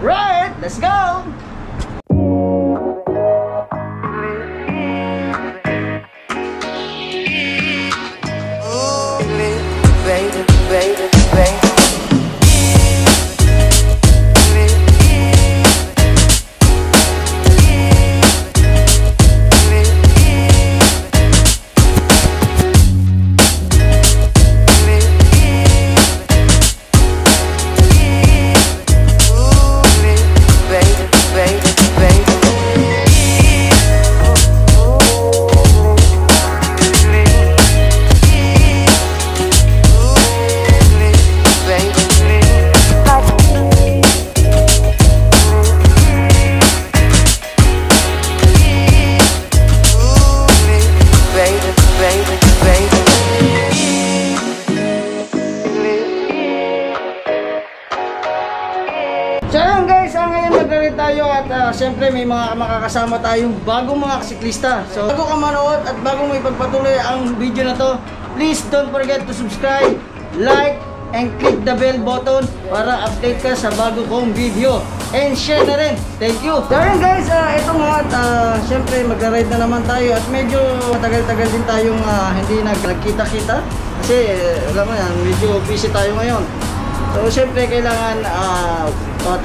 Right, let's go! Baby, baby, baby. So yun guys, ngayon nagkaroon tayo at syempre may mga makakasama tayong bagong mga kasiklista. So bago ka manood at bago mo ipagpatuloy ang video na to, please don't forget to subscribe, like, and click the bell button para update ka sa bago kong video. And share na rin. Thank you. So yun guys, ito nga at syempre magra-ride na naman tayo at medyo matagal-tagal din tayong hindi nagkita-kita. Kasi alam mo yan, medyo busy tayo ngayon. So syempre kailangan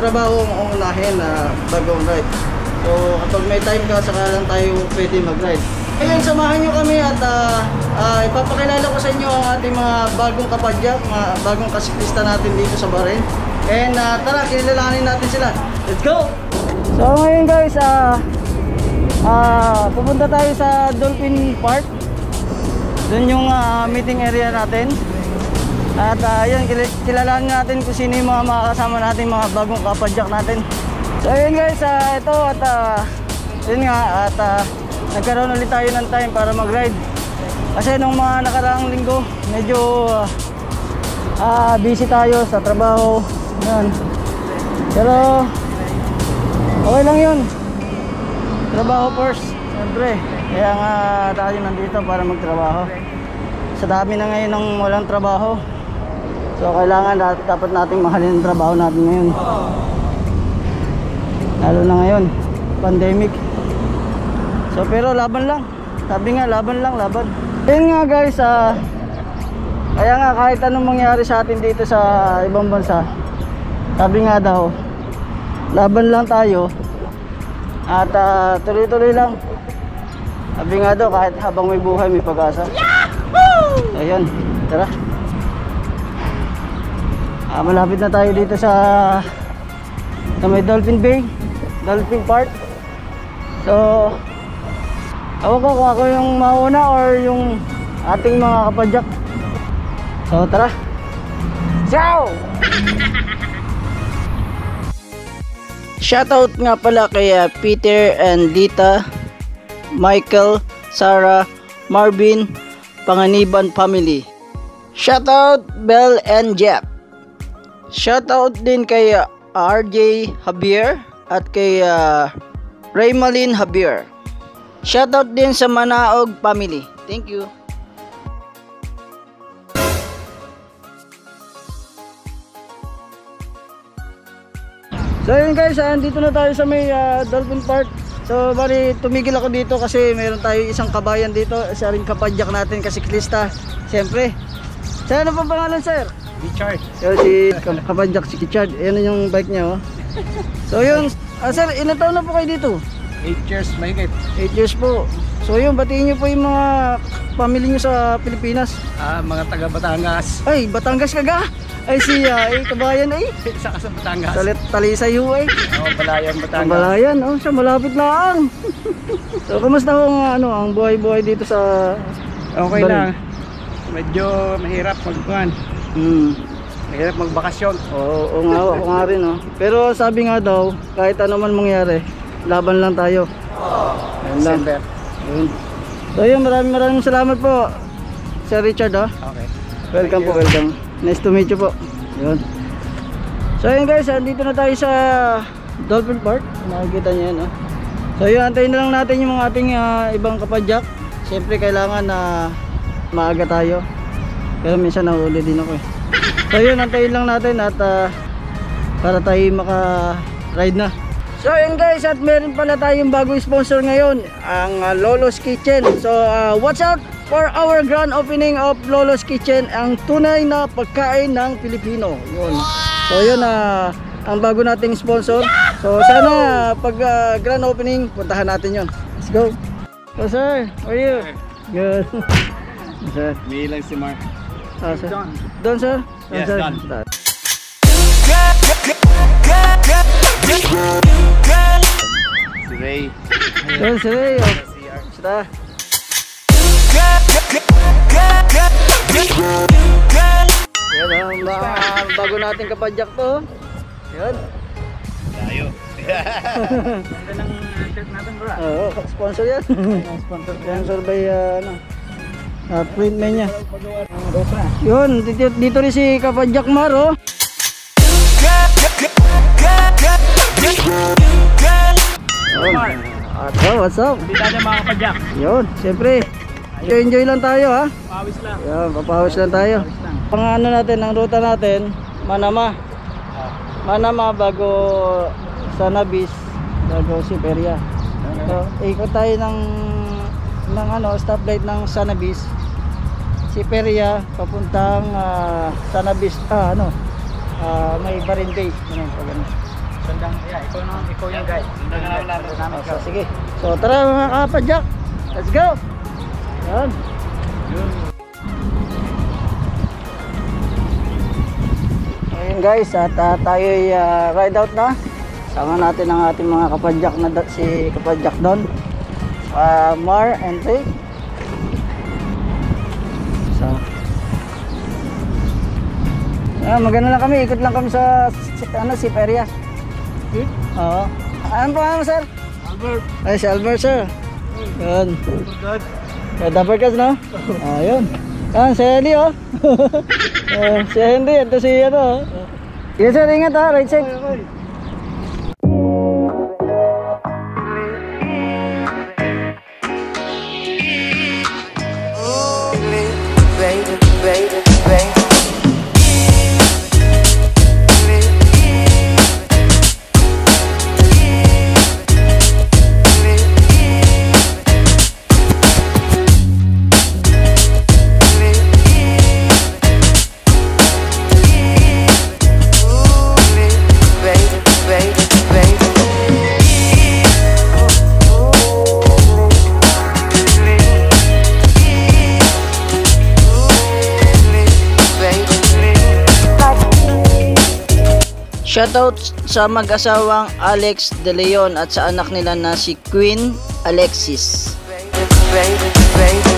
trabaho ang unahin bago mag-ride. So kapag may time ka, saka lang tayo pwede mag-ride. Ngayon samahan nyo kami at ipapakilala ko sa inyo ang ating mga bagong kapadyak, mga bagong kasiklista natin dito sa Bahrain. And tara, kilalanin natin sila. Let's go! So ngayon guys, pupunta tayo sa Dolphin Park. Doon yung meeting area natin. At yun, kilalanin natin kung sino yung mga makakasama natin, mga bagong kapadyak natin. So yun guys, ito at yun nga, at nagkaroon ulit tayo ng time para mag-ride. Kasi nung mga nakaraang linggo, medyo busy tayo sa trabaho. Yan. Pero okay lang yun. Trabaho first, siyempre. Kaya nga tayo nandito para magtrabaho. Sa dami na ngayon ng walang trabaho. So kailangan dapat nating mahalin ang trabaho natin ngayon. Lalo na ngayon, pandemic. So pero laban lang. Sabi nga laban lang, laban. Ayun nga guys, kaya nga kahit anong mangyari sa atin dito sa ibang bansa, sabi nga daw, laban lang tayo. At tuloy-tuloy lang. Sabi nga daw, kahit habang may buhay may pag-asa. Yahoo! Ayun, tara. Malapit na tayo dito sa may Dolphin Bay, Dolphin Park. So ako kung ako yung mauna or yung ating mga kapadyak. So tara. Ciao! Shoutout nga pala kay Peter and Dita, Michael, Sarah, Marvin, Panganiban family. Shoutout Bell and Jeff. Shoutout din kay RJ Javier at kay Raymalin Javier. Shoutout din sa Manaog family. Thank you. So yun guys, andito na tayo sa may Dolphin Park. So bali tumigil ako dito kasi meron tayo isang kabayan dito, isa rin kapadyak natin, kasiklista. Siyempre. Sir, ano pang pangalan sir? Richard. So si kapadyak si Richard, yan yung bike niya oh. So yun, sir, ilan taon na po kayo dito? 8 years, mahigit. 8 years po. So yun, batiin niyo po yung mga family niyo sa Pilipinas. Mga taga Batangas. Ay, Batangas ka ga? Ay siya, kabayan ay. Isa ka sa Batangas. Talisay ho ay. Balayan, Batangas. Balayan, oh, siya malapit lang. So kumusta ang buhay-buhay dito sa Okay Bahrain? lang. Medyo mahirap magkuhan. Mahirap magbakasyon. Oo nga rin oh. Pero sabi nga daw, kahit ano man mangyari, laban lang tayo. Ayun lang. December. Ayun. So yun, maraming salamat po Sir Richard oh. Okay. Welcome po, welcome. Nice to meet you po. Yun. So yun guys, andito na tayo sa Dolphin Park. Nakikita niyo yan oh. So yun, antayin na lang natin yung mga ating ibang kapadyak. Siyempre kailangan na maaga tayo. Pero minsan nahuli din ako eh. So yun, antayin lang natin at para tayo ride na. So yun guys, at meron pala tayong bagong sponsor ngayon, ang Lolo's Kitchen. So watch out for our grand opening of Lolo's Kitchen, ang tunay na pagkain ng Pilipino. Yun. So yun, ang bago nating sponsor. So sana pag grand opening, puntahan natin yun. Let's go. So sir, how are you? Good. Sir. May lang si Mark. Sir. Don sir? Yes, sir. done. Si Ray. Don si Ray. Basta. Yan ang bago nating kapadyak to. Yan. Tayo. Ganda ng shirt natin, bro. Oo, sponsor yan. Sponsor by printman niya. Yun, dito rin si Kapadyak Mar, oh. What's up? Hindi tayo mga kapadyak. Yun, siyempre. Enjoy lang tayo, ha. Pawis lang. Yan, papahos lang tayo. Pang ano natin, ang ruta natin, Manama. Manama bago Sanabis, bago Siberia. So, ikot tayo ng stoplight ng Sanabis. Siberia papuntang Sanabis, may Barin Bay. Sandang, ikaw yung guide. So, sige. So tara mga kapadyak. Let's go. Yan. Ayun guys, at tayo'y ride out na. Sama natin ang ating mga kapadyak na si Kapadyak Don, Mar and Ray. So maganda lang kami, ikot lang kami sa Siberia. Oo. Ano pa mo sir? Albert. Ay si Albert sir. Yan. Good. Dapat kas no? Ayun. Si Henry oh. Si Henry, ito si ano. Yes sir, ingat ha, right side. Baby, baby, baby. Shoutout sa mag-asawang Alex De Leon at sa anak nila na si Queen Alexis. Baby, baby. Baby, baby.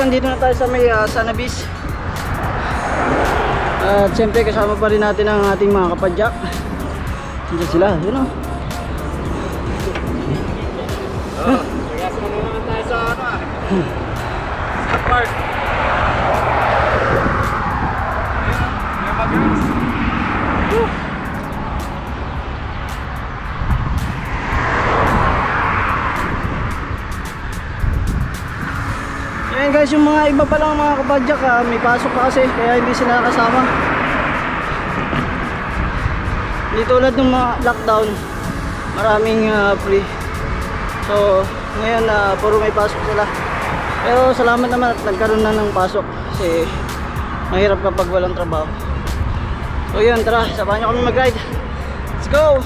Nandito na tayo sa may Sanabis. At siyempre kasama pa rin natin ang ating mga kapadyak. Diyan sila, yun o. Kaya sumano naman tayo sa Scott Park. May mag-girls. Ayan guys, yung mga iba pa lang mga kabadyak may pasok pa kasi kaya hindi sila kasama. Hindi tulad ng mga lockdown, maraming free. So ngayon puro may pasok sila. Pero salamat naman at nagkaroon na ng pasok kasi mahirap kapag walang trabaho. So yun, tara, sabahan nyo kami mag-ride. Let's go!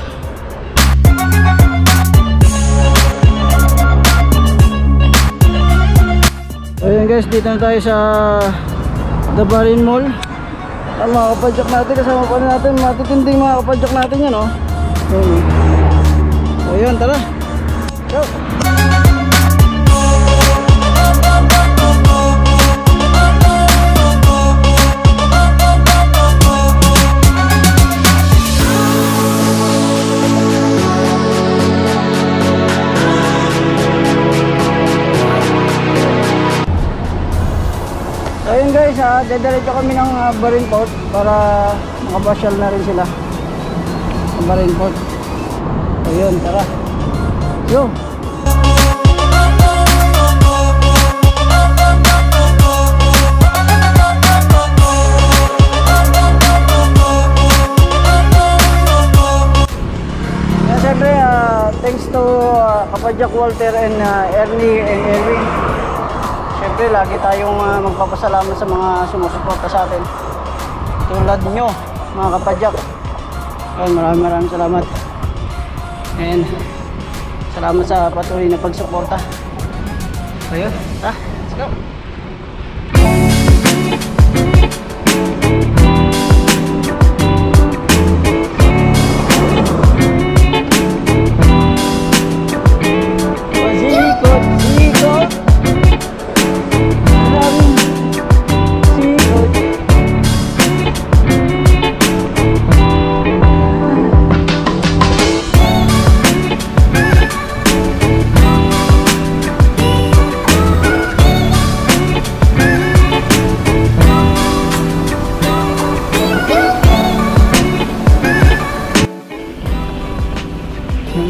Ayan guys, dito na tayo sa Dabarin Mall. Ang mga kapadyak natin, kasama pa rin natin matitinding mga kapadyak natin yan, oh. Ayan, tara. Go! Ayun guys, dediretso kami ng Barinport para makapasyal na rin sila sa Barinport. Ayun, tara. Yo! Yeah, siyempre, thanks to Kapadyak Walter and Ernie and Erwin. Siyempre, lagi tayong magpapasalamat sa mga sumusuporta sa atin. Tulad nyo, mga kapadyak. Maraming salamat. And salamat sa patuloy na pagsuporta. So yun, let's go!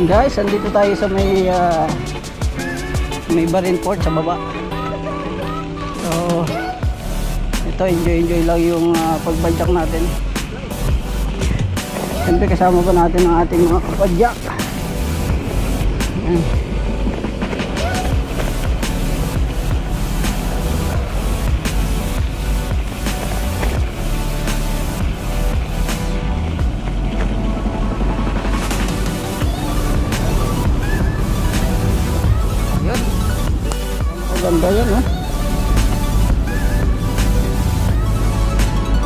Guys, andito tayo sa may Barinport sa baba. So ito, enjoy lang yung pagbadyak natin. Siyempre kasama pa natin ang ating mga kapadyak. Ayan. Ganda yan, ha?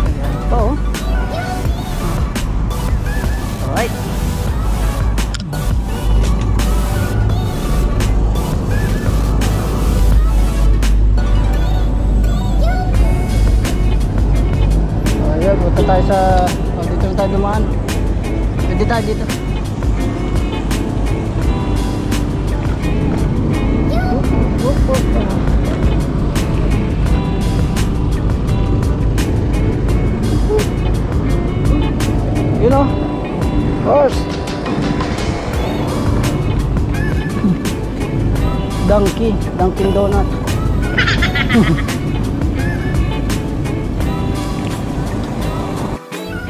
Ayan pa, oh. Alright. Ayan, punta tayo sa... dito na tayo dumaan. Pwede tayo dito. You know, horse, Dunkin' Donut.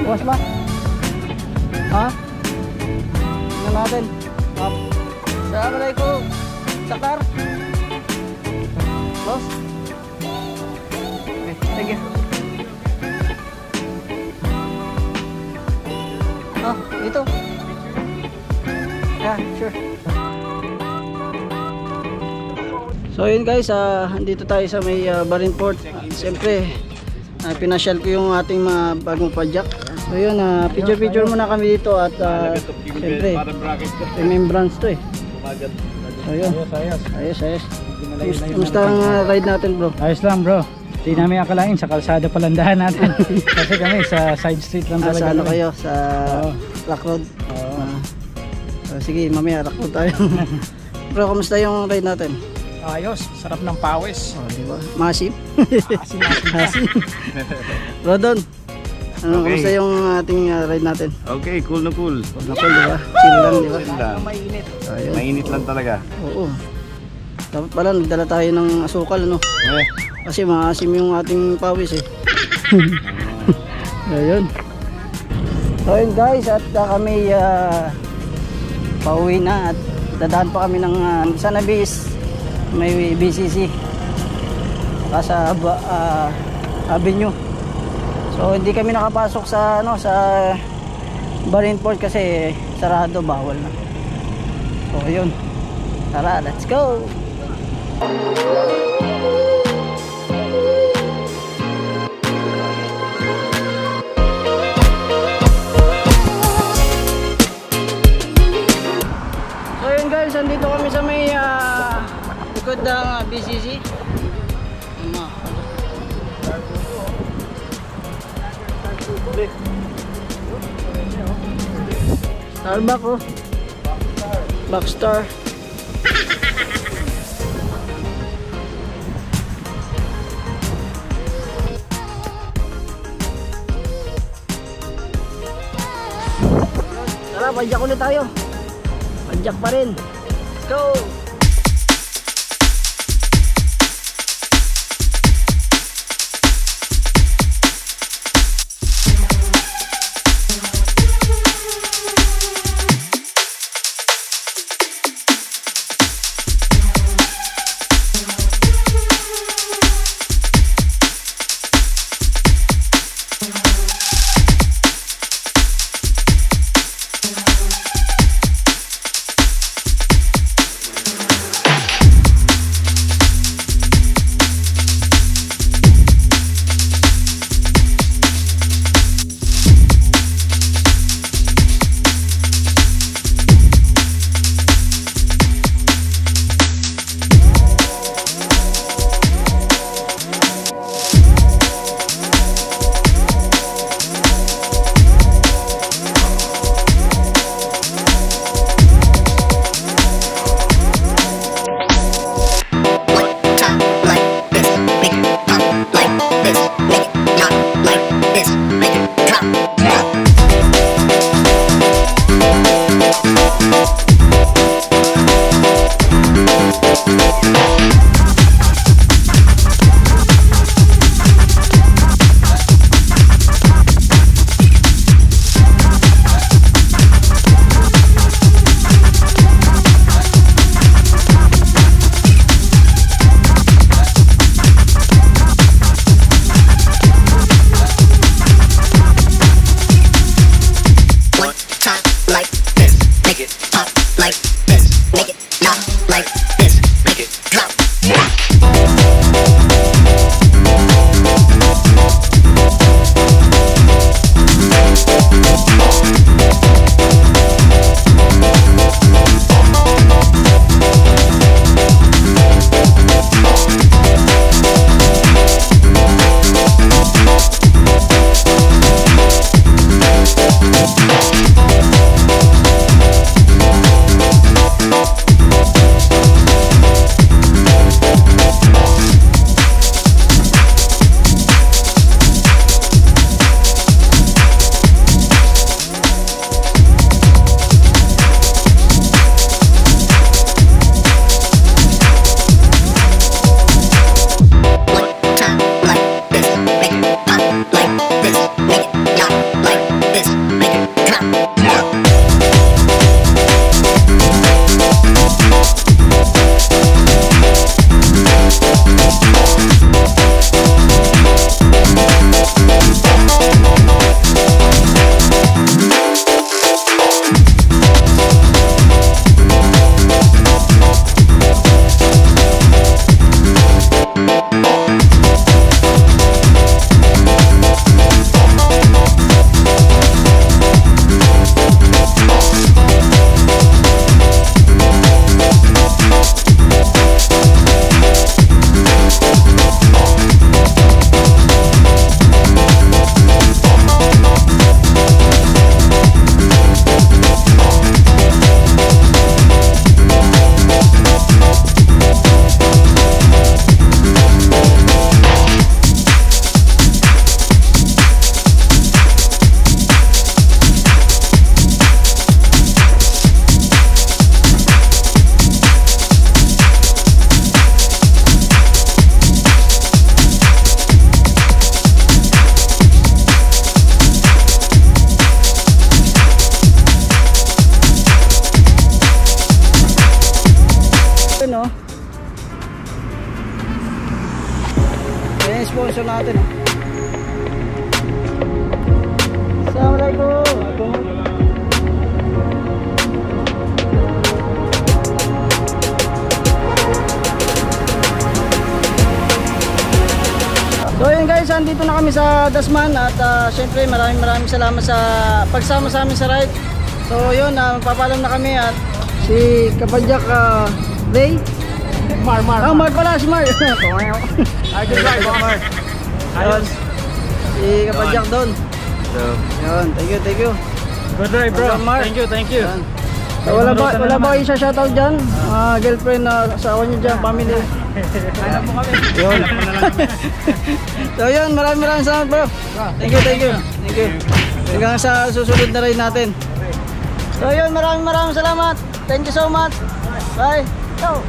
Bukas ba? Ha? Tingnan natin. Assalamualaikum. Sakar. Boss. Okay, thank you. Oh, dito. Yeah, sure. So yun guys, andito tayo sa may Barinport. Siyempre, pinasyal ko yung ating mga bagong padyak. So yun, picture muna kami dito at siyempre, remembrance to eh. So yun, ayos. Kumusta ang ride natin, bro? Ayos lang, bro. Hindi namin akalain sa kalsada palandahan natin. Kasi kami sa side street lang talaga. Sa ano kayo? Sa Black Road? Sige, mamaya rakpo tayo. Bro, kamusta yung ride natin? Ayos, sarap ng pawis. Di ba? Masim. Asin. Masim. Rodon, Okay. kamusta yung ating ride natin? Okay, cool na cool. Nakol, di ba? Chill lang, di ba? Chill lang. Mainit. Ayun. Mainit lang talaga. Oo. Dapat pala nagdala tayo ng asukal, ano? Kasi maasim yung ating pawis eh. Ayun. So yun guys, at kami pauwi na at dadaan pa kami ng Sanabis, may BCC sa Avenue. So hindi kami nakapasok sa sa Marineport kasi sarado, bawal na. So yun. Tara, let's go. So yun guys, andito kami sa may likod ng BCC. Starbucks oh. Backstar. Tara, padyak ulit tayo. Padyak pa rin. Let's go! Assalamualaikum. So yun guys, andito na kami sa Dasman at syempre maraming salamat sa pagsama sa amin sa ride. So yun, magpapalam na kami at si Kapadyak Ray. Mar. Ah, Mar pala, si Mar. Ay, good drive, Mar. Ayun. Si Kapadyak doon. So, Yun, thank you. Good drive, bro. Welcome, Mar. Thank you. Yan. So, wala ba kayo shoutout dyan? Girlfriend, asawa niyo dyan, family. Kaya mo kami. Yun. So yun, maraming salamat bro. Thank you. Hanggang sa susunod na ride natin. So yun, maraming salamat. Thank you so much. Bye. Ciao.